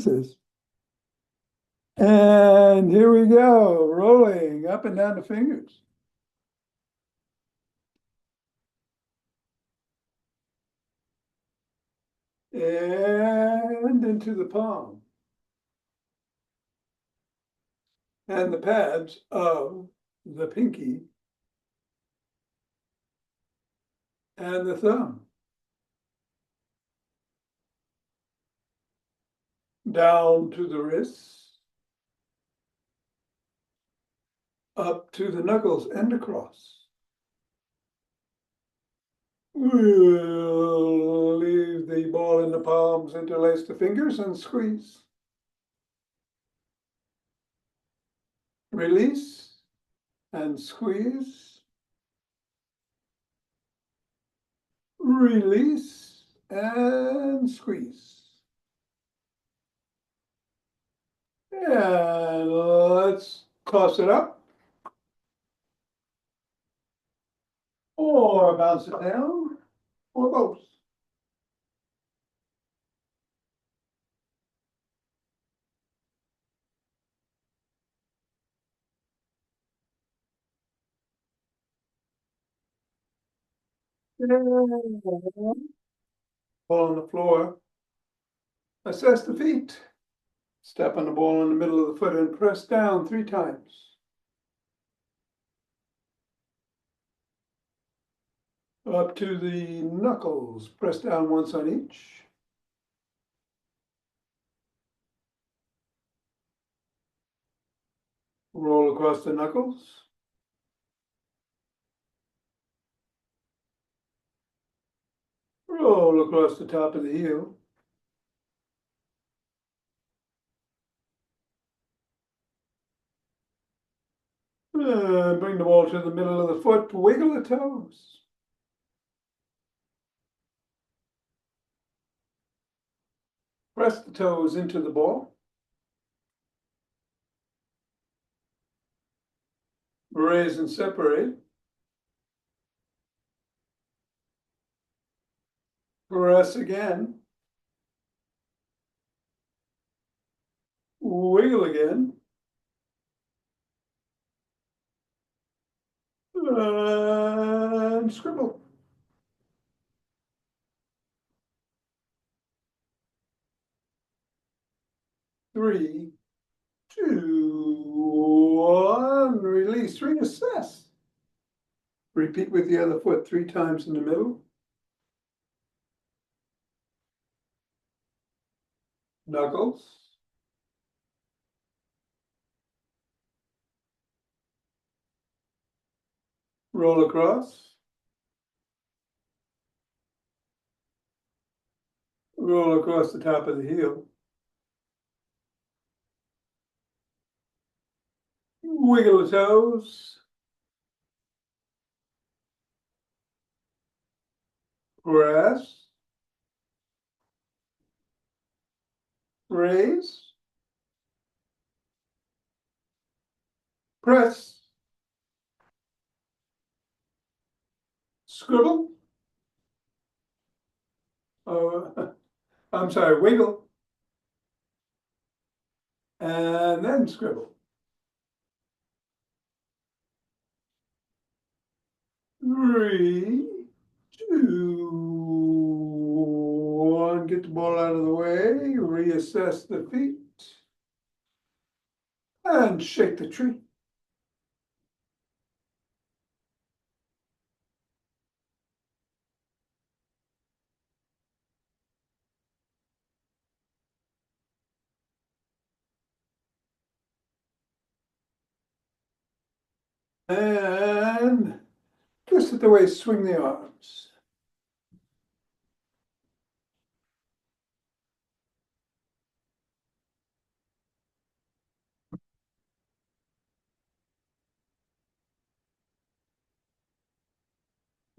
releases. And here we go, rolling up and down the fingers. And into the palm. And the pads of the pinky and the thumb. Down to the wrists, up to the knuckles and across. We'll leave the ball in the palms, interlace the fingers and squeeze. Release and squeeze. Release and squeeze. And let's toss it up. Or bounce it down, or both. Ball on the floor. Assess the feet. Step on the ball in the middle of the foot and press down 3 times. Up to the knuckles. Press down once on each. Roll across the knuckles. Roll across the top of the heel. And bring the ball to the middle of the foot. Wiggle the toes. Press the toes into the ball. Raise and separate. Press again. Wiggle again. And scribble. Three, two, one. Release. Reassess. Repeat with the other foot 3 times in the middle. Knuckles. Roll across. Roll across the top of the heel. Wiggle the toes. Press. Raise. Press. Scribble. I'm sorry, wiggle. And then scribble. 3, 2, 1. Get the ball out of the way. Reassess the feet. And shake the tree. And twist it the way, swing the arms.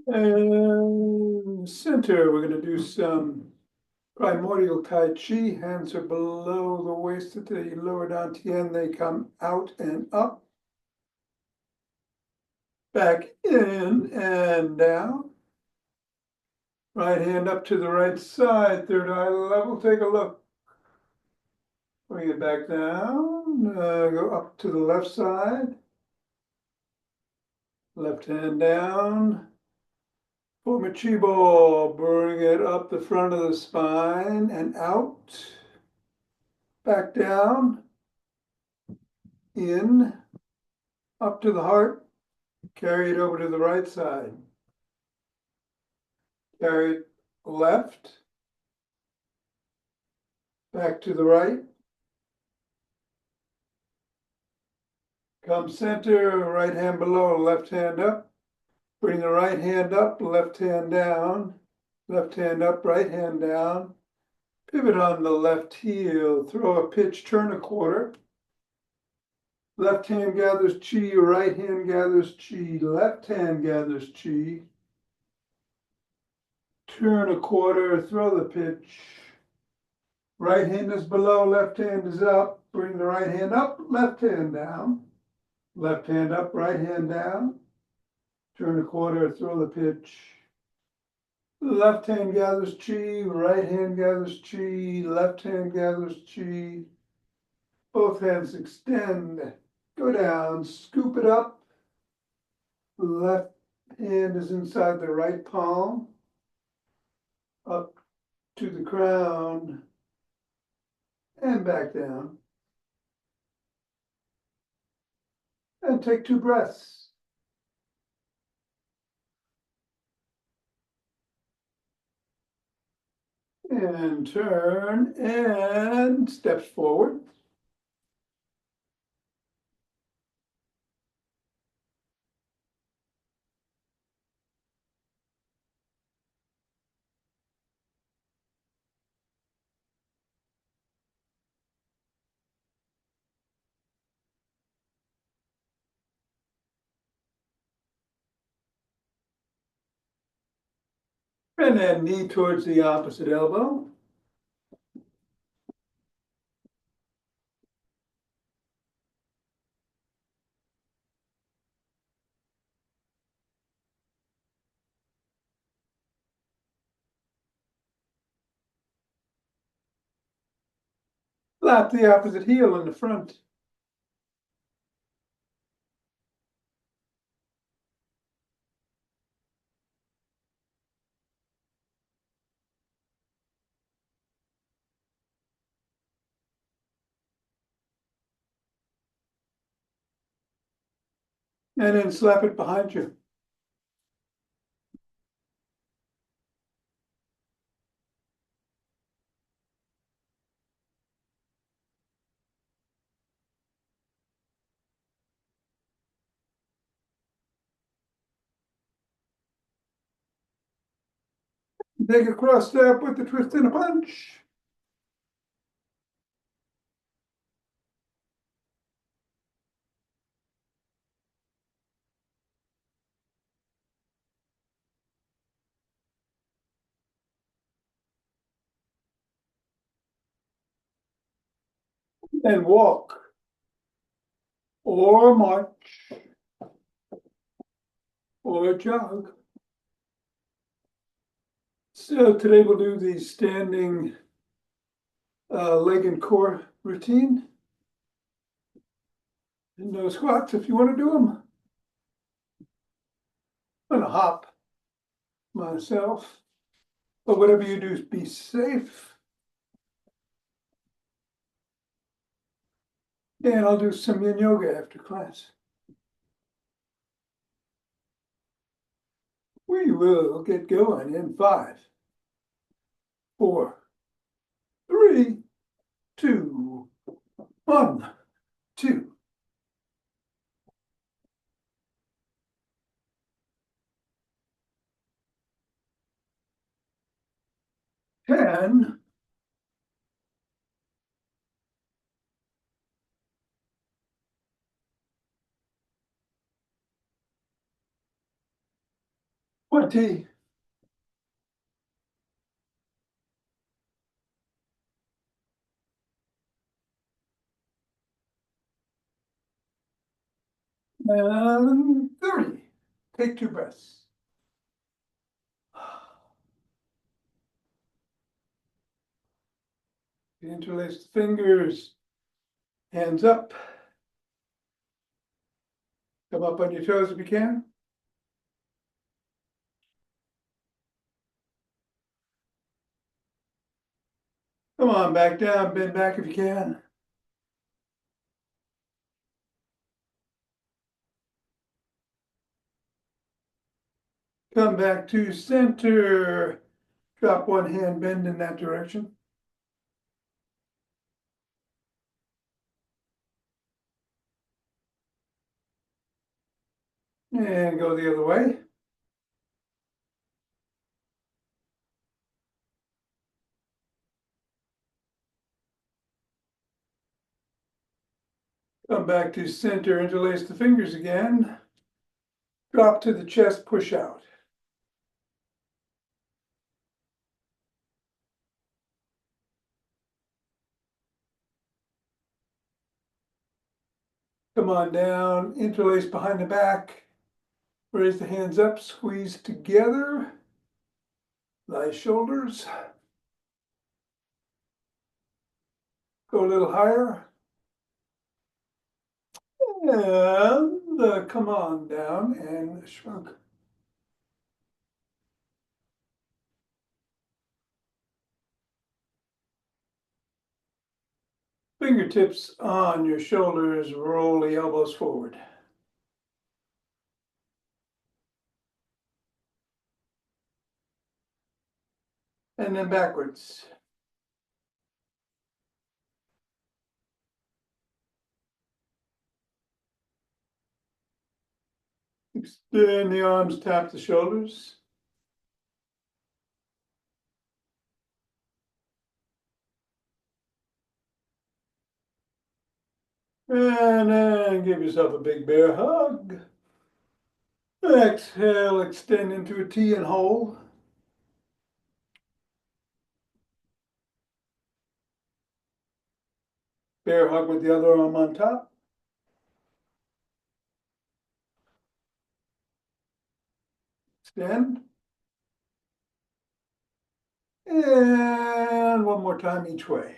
And center, we're going to do some primordial Tai Chi. Hands are below the waist at the lower dantian. They come out and up. Back in and down. Right hand up to the right side, third eye level. Take a look. Bring it back down, go up to the left side. Left hand down. Form a chi ball, bring it up the front of the spine and out. Back down. In. Up to the heart. Carry it over to the right side. Carry it left. Back to the right. Come center, right hand below, left hand up. Bring the right hand up, left hand down. Left hand up, right hand down. Pivot on the left heel, throw a pitch, turn a quarter. Left hand gathers chi, right hand gathers chi, left hand gathers chi. Turn a quarter, throw the pitch. Right hand is below, left hand is up. Bring the right hand up, left hand down. Left hand up, right hand down. Turn a quarter, throw the pitch. Left hand gathers chi, right hand gathers chi, left hand gathers chi. Both hands extend, go down, scoop it up. Left hand is inside the right palm, up to the crown, and back down. And take 2 breaths. And turn and steps forward. And then knee towards the opposite elbow. Lap the opposite heel in the front. And then slap it behind you. Take a cross step with the twist and a punch. And walk. Or march. Or jog. So today we'll do the standing leg and core routine. And no squats if you want to do them. I'm gonna hop myself, but whatever you do, be safe. And I'll do some yin yoga after class. We will get going in 5, 4, 3, 2, 1, 2. 10. 20. And 30. Take 2 breaths. Interlace the fingers. Hands up. Come up on your toes if you can. Come on, back down, bend back if you can. Come back to center. Drop one hand, bend in that direction. And go the other way. Come back to center, interlace the fingers again. Drop to the chest, push out. Come on down, interlace behind the back. Raise the hands up, squeeze together. Nice shoulders. Go a little higher. And come on down and shrug. Fingertips on your shoulders, roll the elbows forward. And then backwards. Extend the arms, tap the shoulders. And then give yourself a big bear hug. Exhale, extend into a T and hold. Bear hug with the other arm on top. Extend. And one more time each way.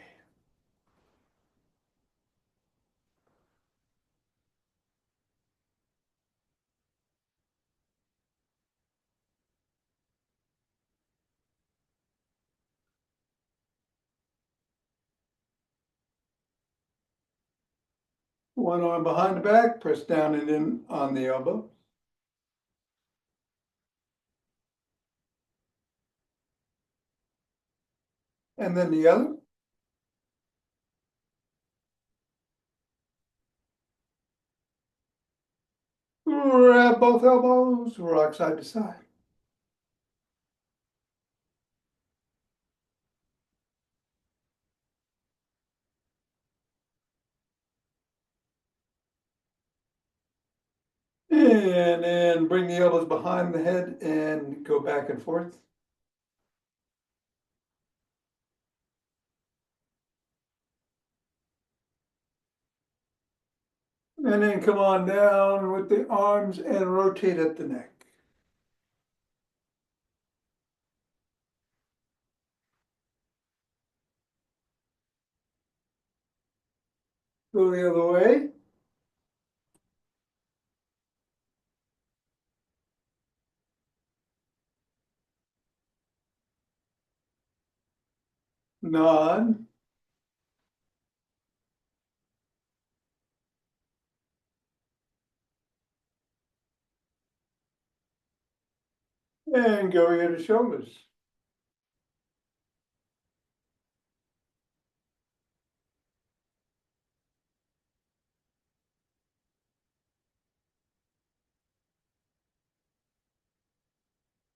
One arm behind the back, press down and in on the elbow. And then the other. Grab both elbows, rock side to side. And then bring the elbows behind the head and go back and forth. And then come on down with the arms and rotate at the neck. Go the other way. Nod. And go ear to shoulders.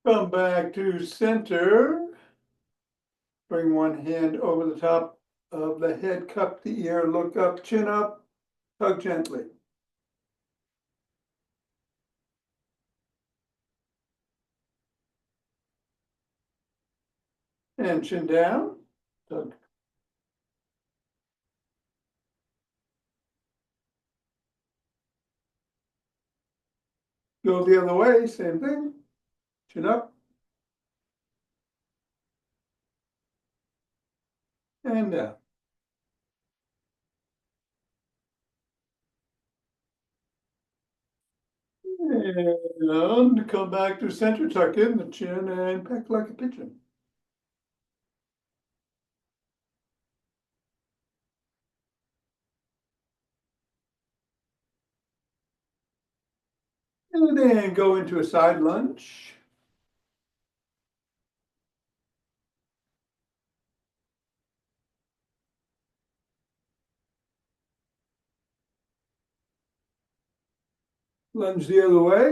Come back to center. Bring one hand over the top of the head, cup the ear, look up, chin up, hug gently. And chin down, hug. Go the other way, same thing, chin up. And down. And come back to center, tuck in the chin and peck like a pigeon. And then go into a side lunge. Lunge the other way.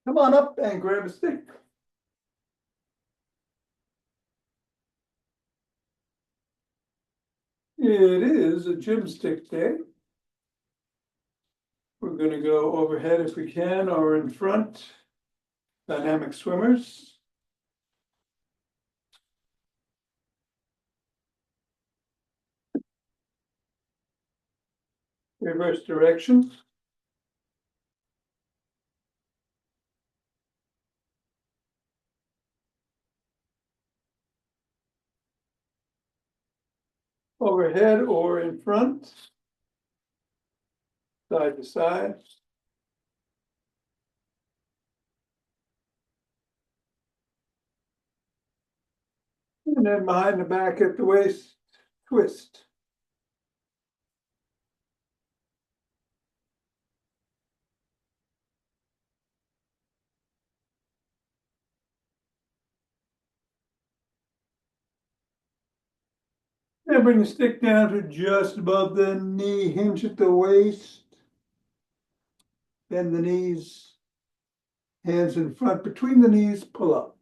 Come on up and grab a stick. It is a gym stick day. We're going to go overhead if we can, or in front. Dynamic swimmers. Reverse direction. Overhead or in front. Side to side. And then behind the back at the waist, twist. And bring the stick down to just above the knee, hinge at the waist. Bend the knees, hands in front between the knees, pull up.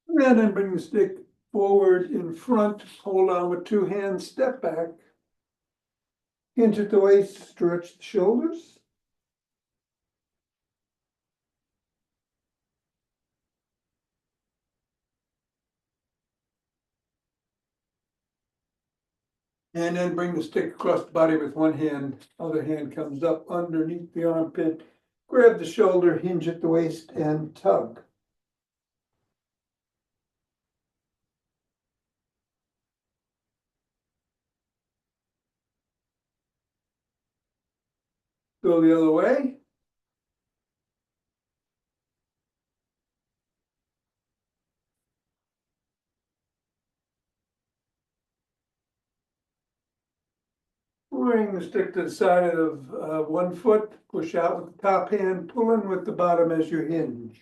And then bring the stick forward in front, hold on with two hands, step back. Hinge at the waist, stretch the shoulders. And then bring the stick across the body with one hand, other hand comes up underneath the armpit. Grab the shoulder, hinge at the waist, and tug. Go the other way. Bring the stick to the side of one foot, push out with the top hand, pull in with the bottom as you hinge.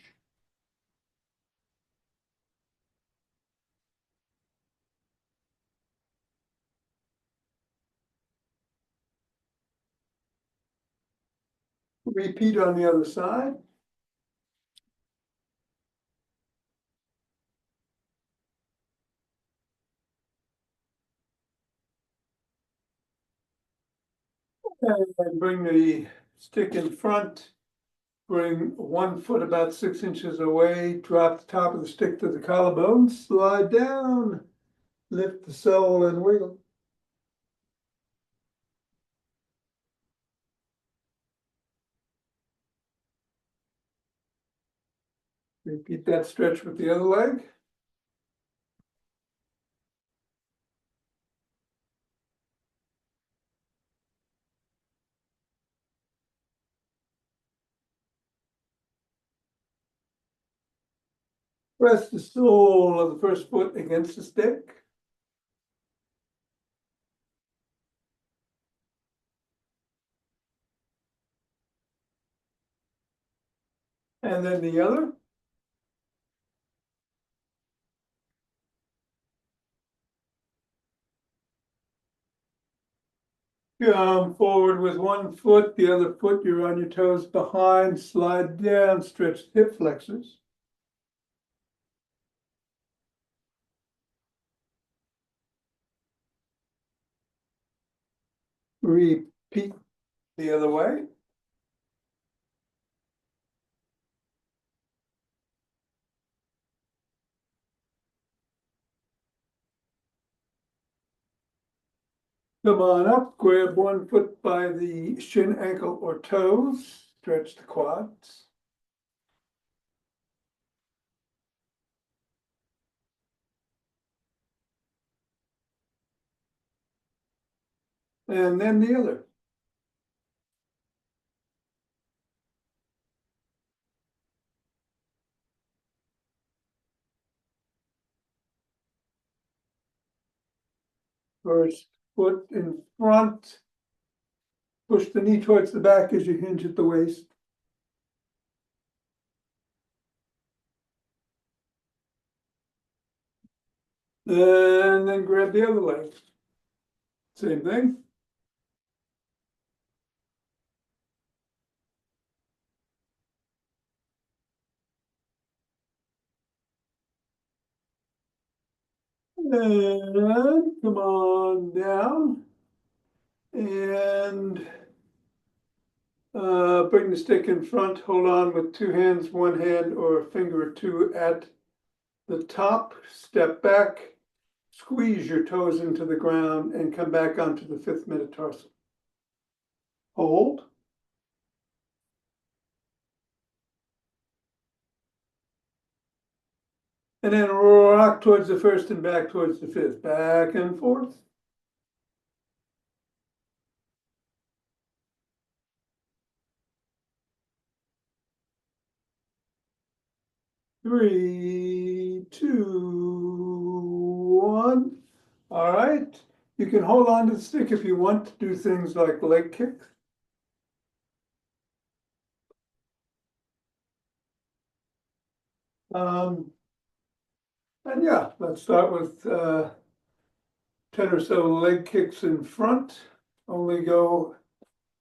Repeat on the other side. And bring the stick in front. Bring one foot about 6 inches away, drop the top of the stick to the collarbone, slide down, lift the sole and wiggle. Repeat that stretch with the other leg. Press the sole of the first foot against the stick. And then the other. Come forward with one foot, the other foot, you're on your toes behind, slide down, stretch hip flexors. Repeat the other way. Come on up, grab 1 foot by the shin, ankle, or toes, stretch the quads. And then the other. First foot in front. Push the knee towards the back as you hinge at the waist. And then grab the other leg. Same thing. And come on down. And bring the stick in front. Hold on with 2 hands, 1 hand, or a finger or 2 at the top. Step back. Squeeze your toes into the ground and come back onto the 5th metatarsal. Hold. And then rock towards the 1st and back towards the 5th. Back and forth. Three, two, one. All right. You can hold on to the stick if you want to do things like leg kicks. And yeah, let's start with 10 or so leg kicks in front. Only go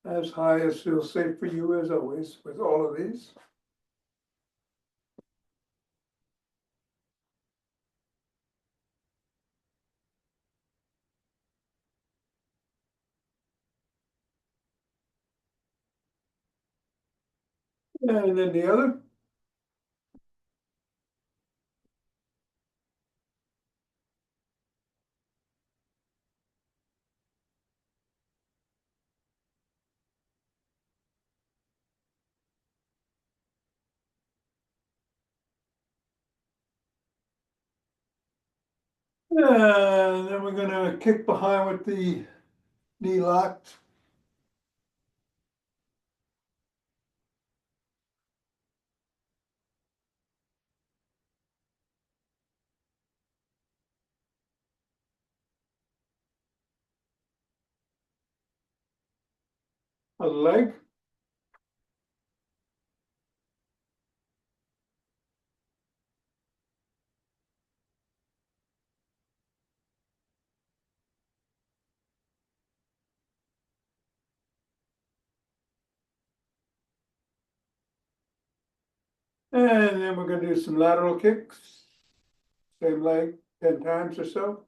as high as feels safe for you, as always, with all of these. And then the other. And then we're going to kick behind with the knee locked. A leg. And then we're going to do some lateral kicks. Same leg 10 times or so.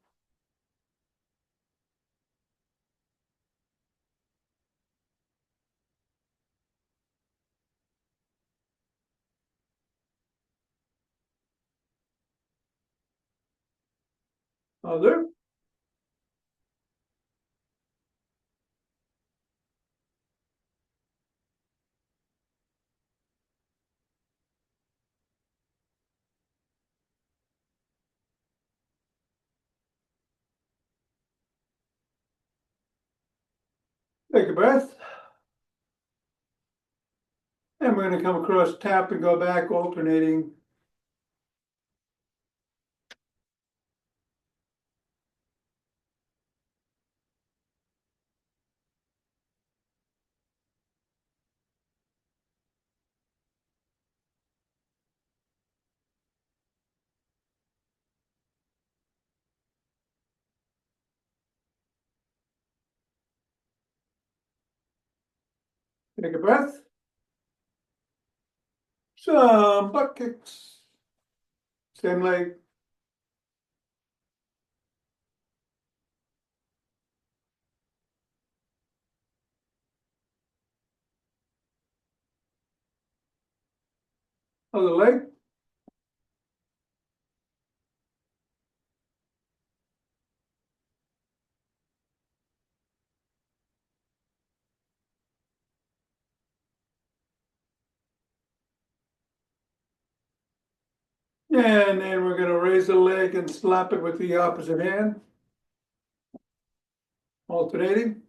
Other. Take a breath. And we're going to come across, tap, and go back, alternating. Take a breath. Some butt kicks. Same leg. Other leg. And then we're gonna raise the leg and slap it with the opposite hand. Alternating.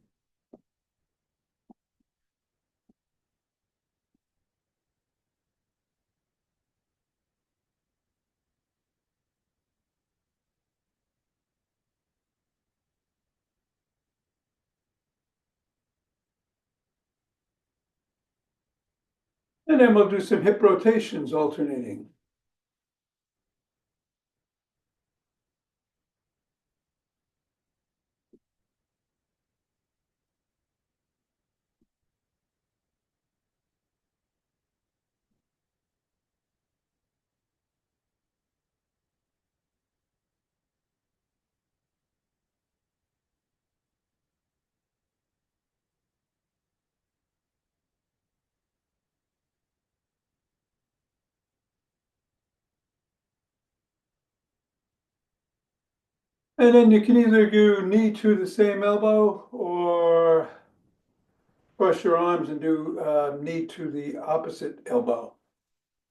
And then we'll do some hip rotations alternating. And then you can either do knee to the same elbow or cross your arms and do knee to the opposite elbow,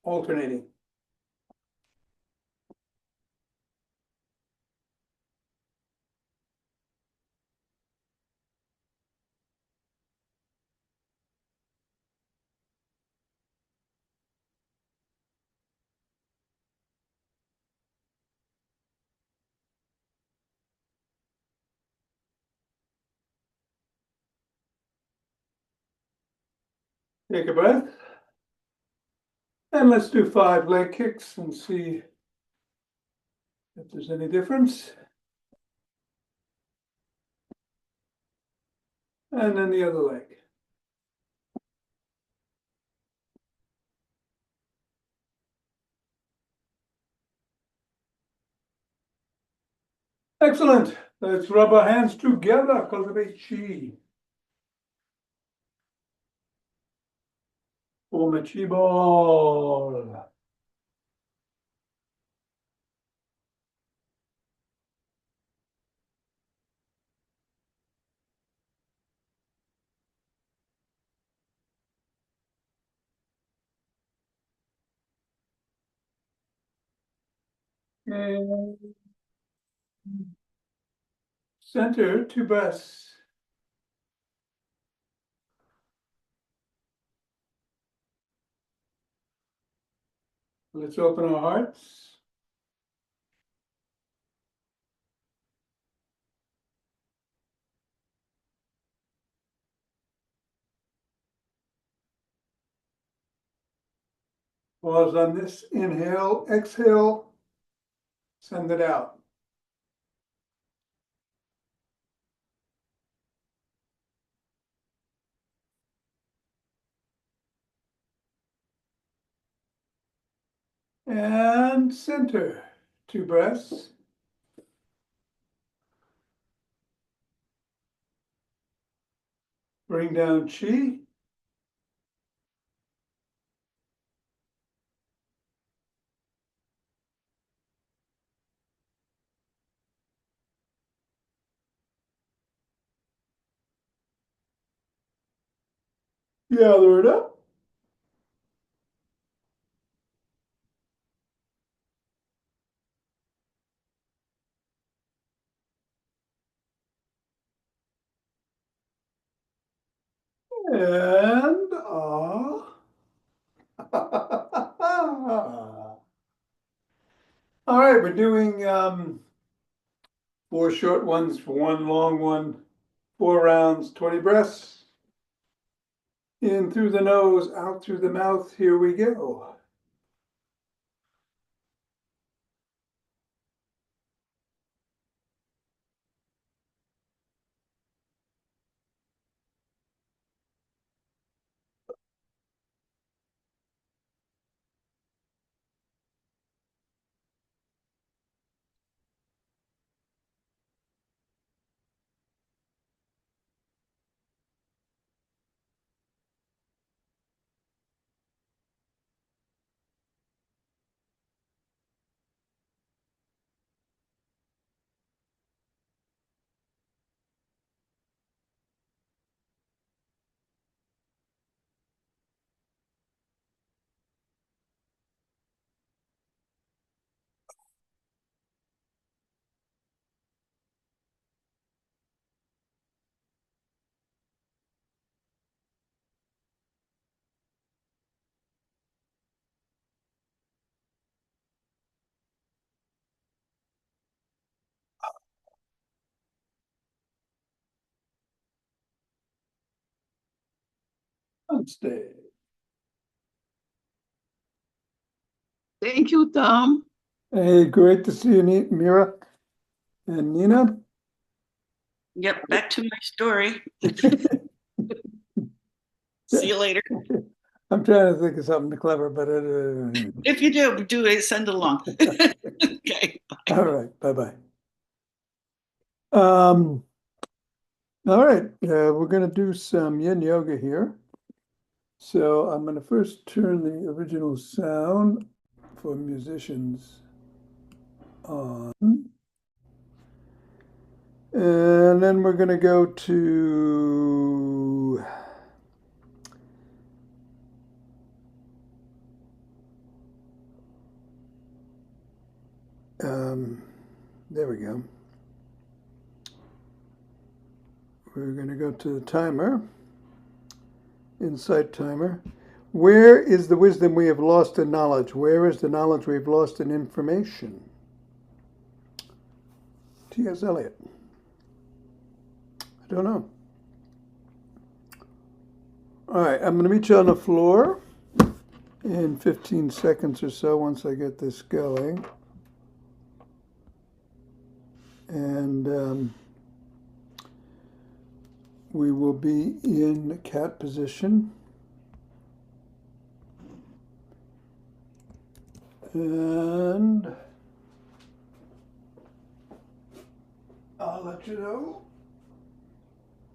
alternating. Take a breath. And let's do 5 leg kicks and see if there's any difference. And then the other leg. Excellent. Let's rub our hands together, cultivate chi. Form a chi ball. And center, 2 breaths. Let's open our hearts. Pause on this. Inhale, exhale, send it out. And center, 2 breaths. Bring down chi. Gather it up. And all right, we're doing 4 short ones for 1 long one, 4 rounds, 20 breaths. In through the nose, out through the mouth. Here we go. stage. Thank you, Thom. Hey, great to see you, Mira and Nina. Yep, back to my story. See you later. I'm trying to think of something clever, but If you do it, send along. Okay. all right, bye-bye. All right, we're going to do some yin yoga here. So I'm going to first turn the original sound for musicians on. And then we're going to go to there we go. We're going to go to the timer, insight timer. Where is the wisdom we have lost in knowledge? Where is the knowledge we've lost in information? T.S. Eliot. I don't know. All right, I'm going to meet you on the floor in 15 seconds or so once I get this going. And we will be in cat position. And I'll let you know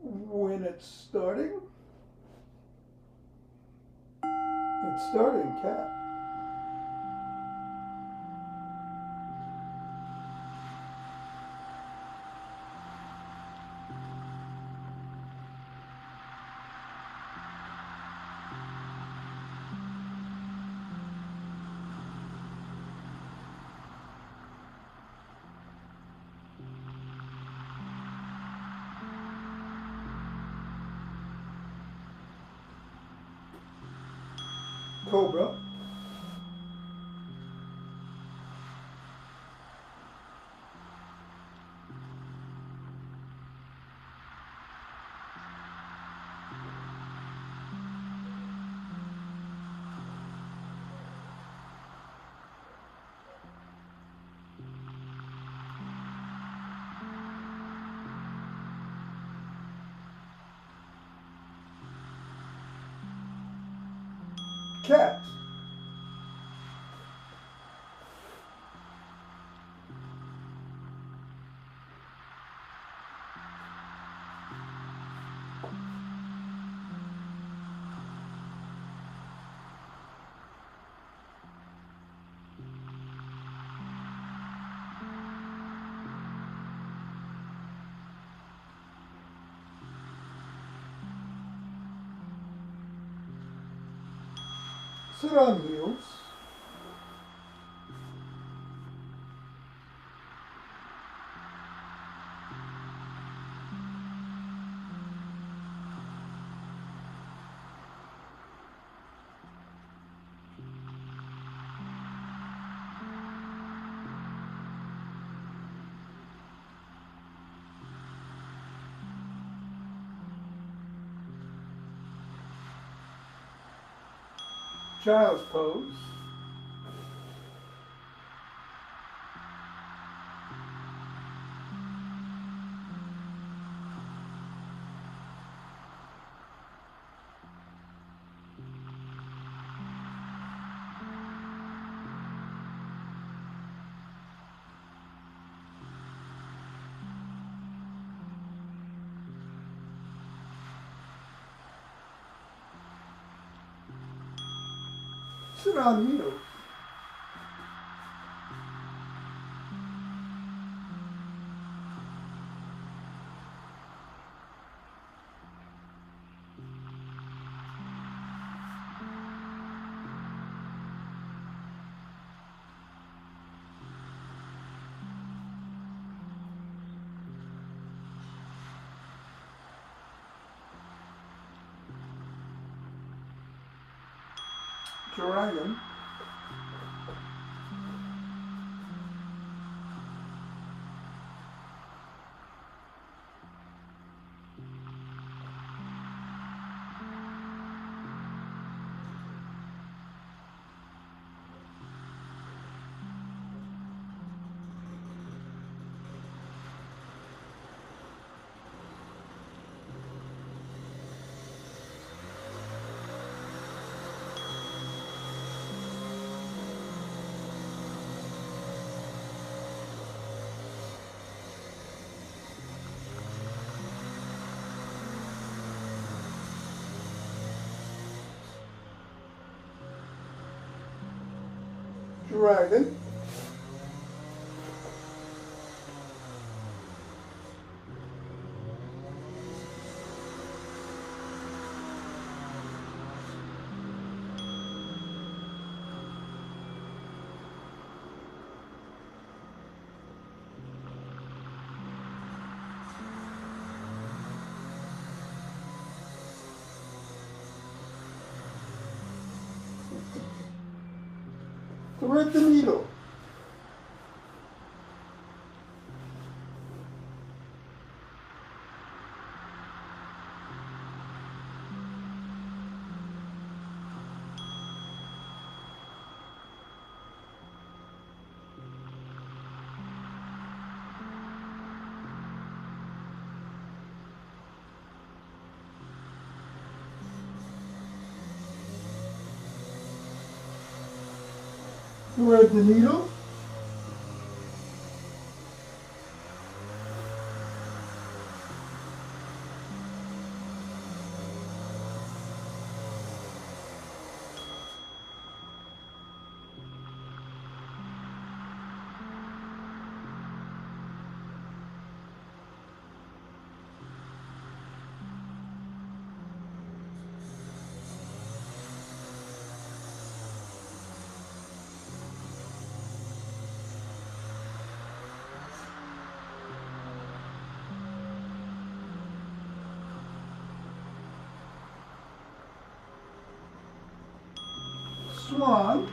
when it's starting. It's starting, cat. Cobra. Cat. Sit on heels. Child's pose. Sit on heels. Dragon. dragon. Thread the needle. Thread the needle. Swan.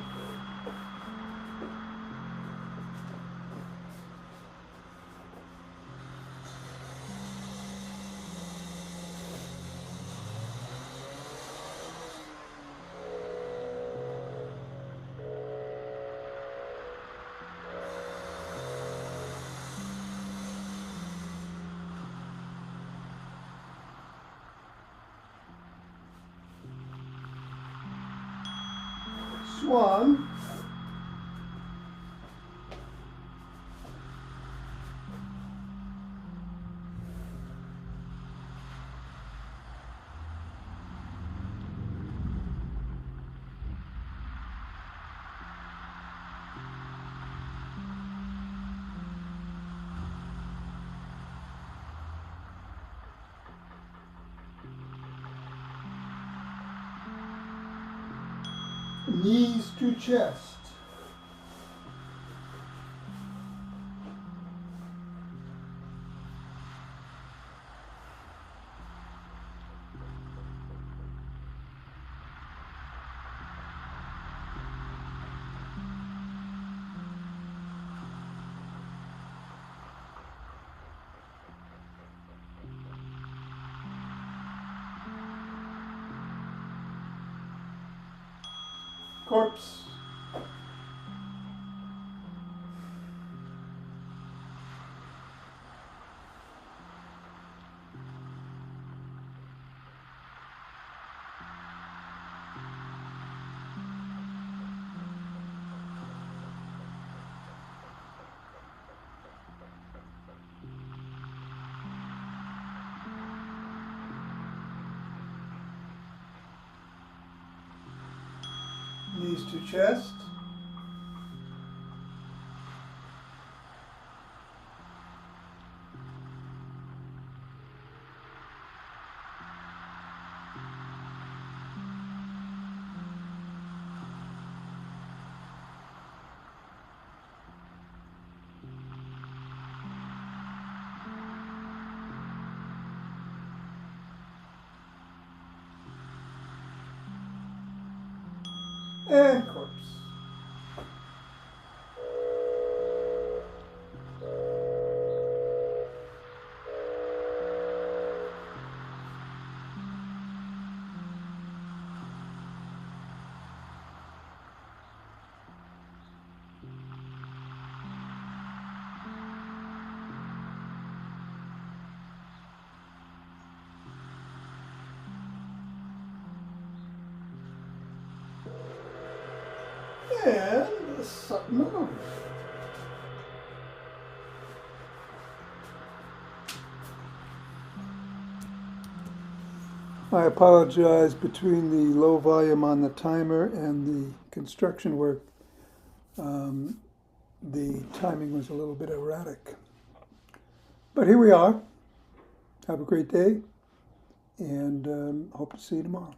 Swan. Knees to chest. Corpse. Knees to chest. And corpse. And something else. I apologize between the low volume on the timer and the construction work. The timing was a little bit erratic. But here we are. Have a great day, and hope to see you tomorrow.